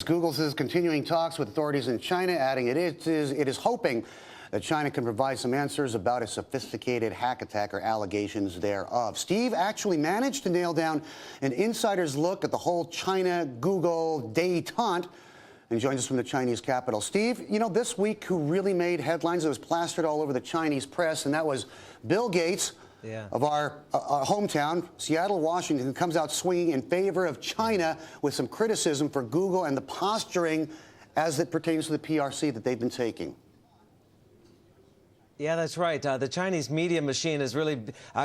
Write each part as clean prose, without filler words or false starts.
Google says continuing talks with authorities in China, adding it is hoping that China can provide some answers about a sophisticated hack attack or allegations thereof. Steve actually managed to nail down an insider's look at the whole China-Google détente and joins us from the Chinese capital. Steve, you know, this week who really made headlines, it was plastered all over the Chinese press, and that was Bill Gates of our hometown, Seattle, Washington, who comes out swinging in favor of China with some criticism for Google and the posturing as it pertains to the PRC that they've been taking. Yeah, that's right. The Chinese media machine has really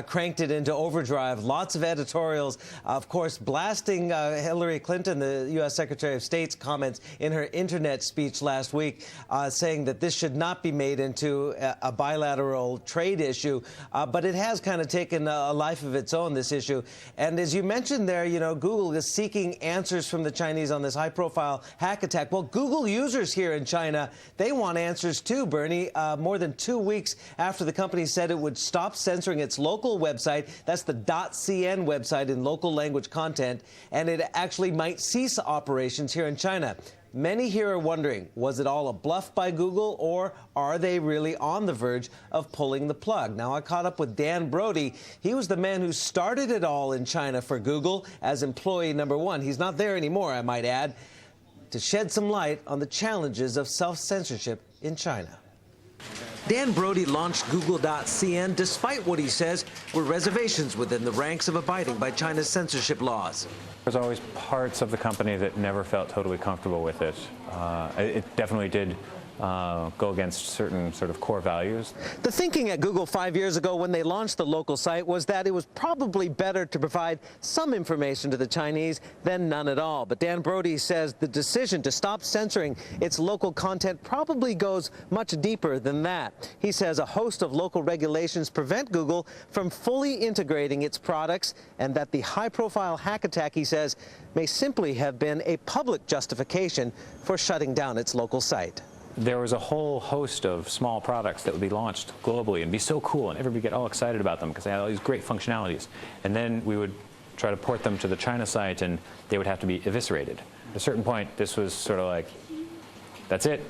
cranked it into overdrive. Lots of editorials, of course, blasting Hillary Clinton, the U.S. Secretary of State's comments in her internet speech last week, saying that this should not be made into a bilateral trade issue. But it has kind of taken a life of its own, this issue. And as you mentioned there, you know, Google is seeking answers from the Chinese on this high-profile hack attack. Well, Google users here in China, they want answers too, Bernie. More than 2 weeks after the company said it would stop censoring its local website, that's the .cn website in local language content, and it actually might cease operations here in China. Many here are wondering, was it all a bluff by Google, or are they really on the verge of pulling the plug? Now, I caught up with Dan Brody. He was the man who started it all in China for Google as employee number one. He's not there anymore, I might add, to shed some light on the challenges of self-censorship in China. Dan Brody launched Google.cn despite what he says were reservations within the ranks of abiding by China's censorship laws. There's always parts of the company that never felt totally comfortable with it. It definitely did go against certain sort of core values. The thinking at Google 5 years ago when they launched the local site was that it was probably better to provide some information to the Chinese than none at all. But Dan Brody says the decision to stop censoring its local content probably goes much deeper than that. He says a host of local regulations prevent Google from fully integrating its products, and that the high-profile hack attack, he says, may simply have been a public justification for shutting down its local site. There was a whole host of small products that would be launched globally and be so cool, and everybody would get all excited about them because they had all these great functionalities. And then we would try to port them to the China site, and they would have to be eviscerated. At a certain point, this was sort of like, that's it.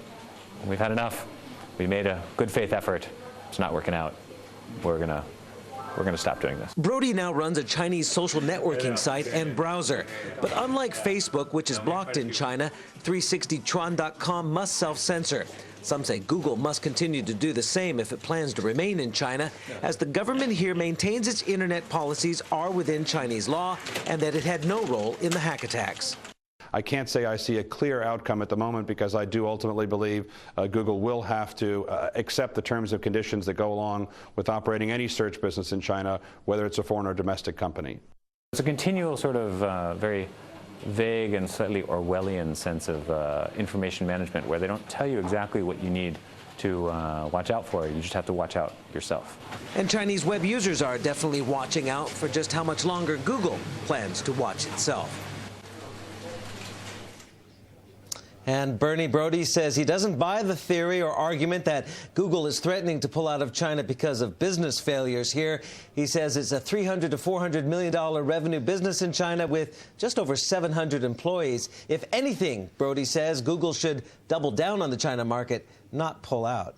We've had enough. We made a good faith effort. It's not working out. We're going to stop doing this. Brody now runs a Chinese social networking site and browser. But unlike Facebook, which is blocked in China, 360chuan.com must self-censor. Some say Google must continue to do the same if it plans to remain in China, as the government here maintains its internet policies are within Chinese law and that it had no role in the hack attacks. I can't say I see a clear outcome at the moment, because I do ultimately believe Google will have to accept the terms and conditions that go along with operating any search business in China, whether it's a foreign or domestic company. It's a continual sort of very vague and slightly Orwellian sense of information management, where they don't tell you exactly what you need to watch out for. You just have to watch out yourself. And Chinese web users are definitely watching out for just how much longer Google plans to watch itself. And Bernie Brody says he doesn't buy the theory or argument that Google is threatening to pull out of China because of business failures here. He says it's a $300 to $400 million revenue business in China with just over 700 employees. If anything, Brody says, Google should double down on the China market, not pull out.